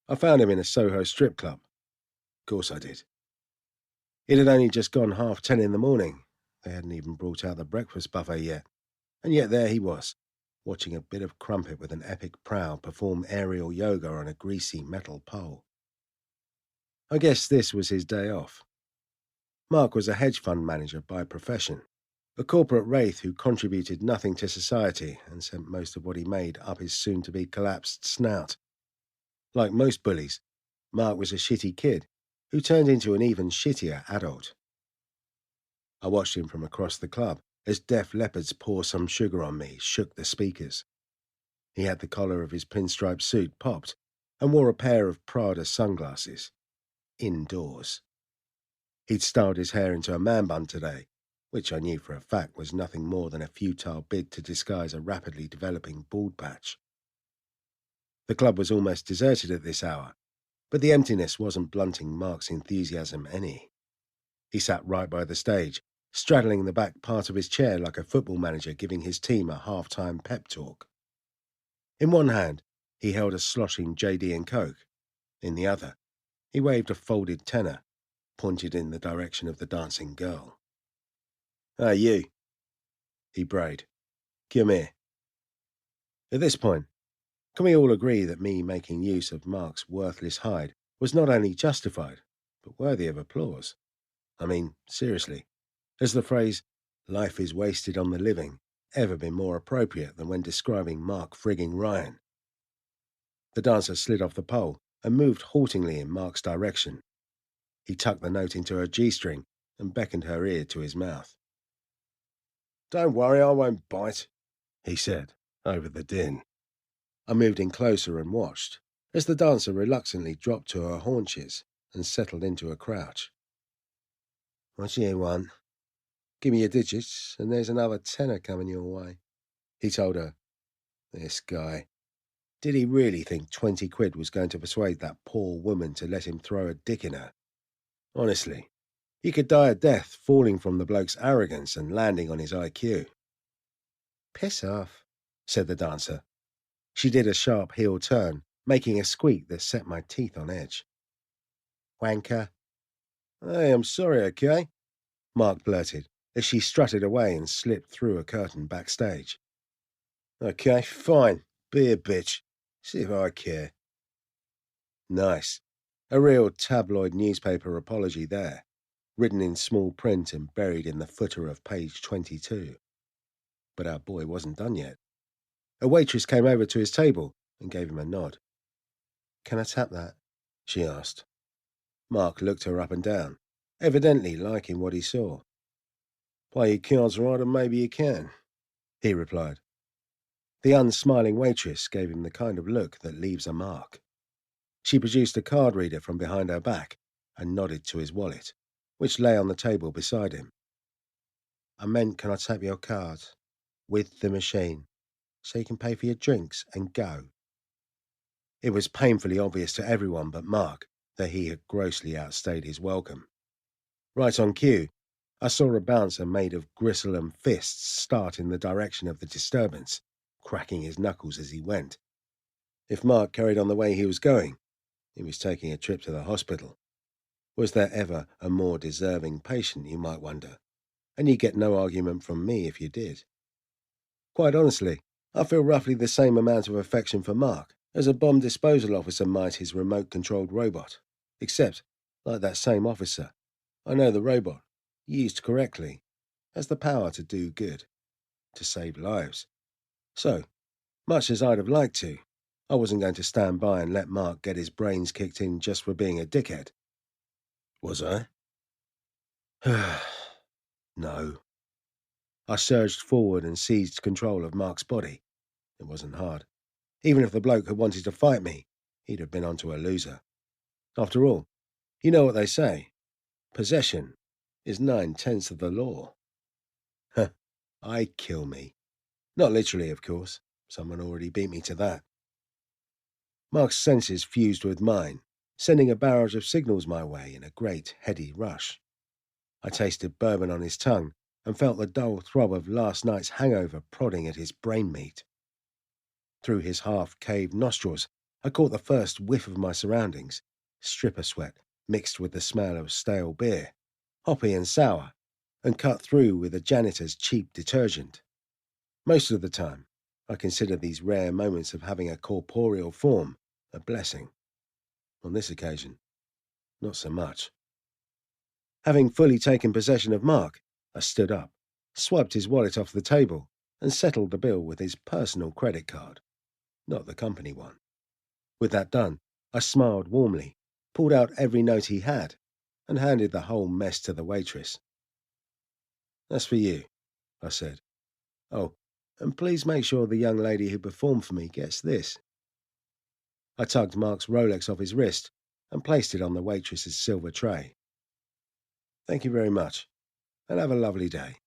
I found him in a Soho strip club. Of course I did. It had only just gone 10:30 in the morning. They hadn't even brought out the breakfast buffet yet. And yet there he was, watching a bit of crumpet with an epic prow perform aerial yoga on a greasy metal pole. I guess this was his day off. Mark was a hedge fund manager by profession, a corporate wraith who contributed nothing to society and sent most of what he made up his soon-to-be collapsed snout. Like most bullies, Mark was a shitty kid who turned into an even shittier adult. I watched him from across the club as Def Leppard's Pour Some Sugar on Me shook the speakers. He had the collar of his pinstripe suit popped and wore a pair of Prada sunglasses. Indoors. He'd styled his hair into a man bun today, which I knew for a fact was nothing more than a futile bid to disguise a rapidly developing bald patch. The club was almost deserted at this hour, but the emptiness wasn't blunting Mark's enthusiasm any. He sat right by the stage, straddling the back part of his chair like a football manager giving his team a half-time pep talk. In one hand, he held a sloshing JD and Coke. In the other, he waved a folded tenner, pointed in the direction of the dancing girl. "Hey, you," he brayed. "Come here." At this point, can we all agree that me making use of Mark's worthless hide was not only justified, but worthy of applause? I mean, seriously, has the phrase, "life is wasted on the living," ever been more appropriate than when describing Mark frigging Ryan? The dancer slid off the pole and moved haltingly in Mark's direction. He tucked the note into her G-string and beckoned her ear to his mouth. "Don't worry, I won't bite," he said, over the din. I moved in closer and watched, as the dancer reluctantly dropped to her haunches and settled into a crouch. "What do you want?" "Give me your digits, and there's another tenner coming your way," he told her. This guy. Did he really think 20 quid was going to persuade that poor woman to let him throw a dick in her? Honestly, he could die a death falling from the bloke's arrogance and landing on his IQ. "Piss off," said the dancer. She did a sharp heel turn, making a squeak that set my teeth on edge. "Wanker." "Hey, I'm sorry, okay?" Mark blurted, as she strutted away and slipped through a curtain backstage. "Okay, fine. Be a bitch. See if I care." Nice. A real tabloid newspaper apology there, written in small print and buried in the footer of page 22. But our boy wasn't done yet. A waitress came over to his table and gave him a nod. "Can I tap that?" she asked. Mark looked her up and down, evidently liking what he saw. "Play your cards right and maybe you can," he replied. The unsmiling waitress gave him the kind of look that leaves a mark. She produced a card reader from behind her back and nodded to his wallet, which lay on the table beside him. "I meant, can I tap your card? With the machine, so you can pay for your drinks and go." It was painfully obvious to everyone but Mark that he had grossly outstayed his welcome. Right on cue, I saw a bouncer made of gristle and fists start in the direction of the disturbance, cracking his knuckles as he went. If Mark carried on the way he was going, he was taking a trip to the hospital. Was there ever a more deserving patient, you might wonder? And you get no argument from me if you did. Quite honestly, I feel roughly the same amount of affection for Mark as a bomb disposal officer might his remote-controlled robot. Except, like that same officer, I know the robot, used correctly, has the power to do good, to save lives. So, much as I'd have liked to, I wasn't going to stand by and let Mark get his brains kicked in just for being a dickhead. Was I? No. I surged forward and seized control of Mark's body. It wasn't hard. Even if the bloke had wanted to fight me, he'd have been onto a loser. After all, you know what they say. Possession is 9/10 of the law. Huh, I'd kill me. Not literally, of course. Someone already beat me to that. Mark's senses fused with mine, sending a barrage of signals my way in a great, heady rush. I tasted bourbon on his tongue and felt the dull throb of last night's hangover prodding at his brain meat. Through his half-caved nostrils, I caught the first whiff of my surroundings, stripper sweat mixed with the smell of stale beer, hoppy and sour, and cut through with a janitor's cheap detergent. Most of the time, I consider these rare moments of having a corporeal form a blessing. On this occasion, not so much. Having fully taken possession of Mark, I stood up, swiped his wallet off the table, and settled the bill with his personal credit card, not the company one. With that done, I smiled warmly, pulled out every note he had, and handed the whole mess to the waitress. "That's for you," I said. "Oh, and please make sure the young lady who performed for me gets this." I tugged Mark's Rolex off his wrist and placed it on the waitress's silver tray. "Thank you very much, and have a lovely day."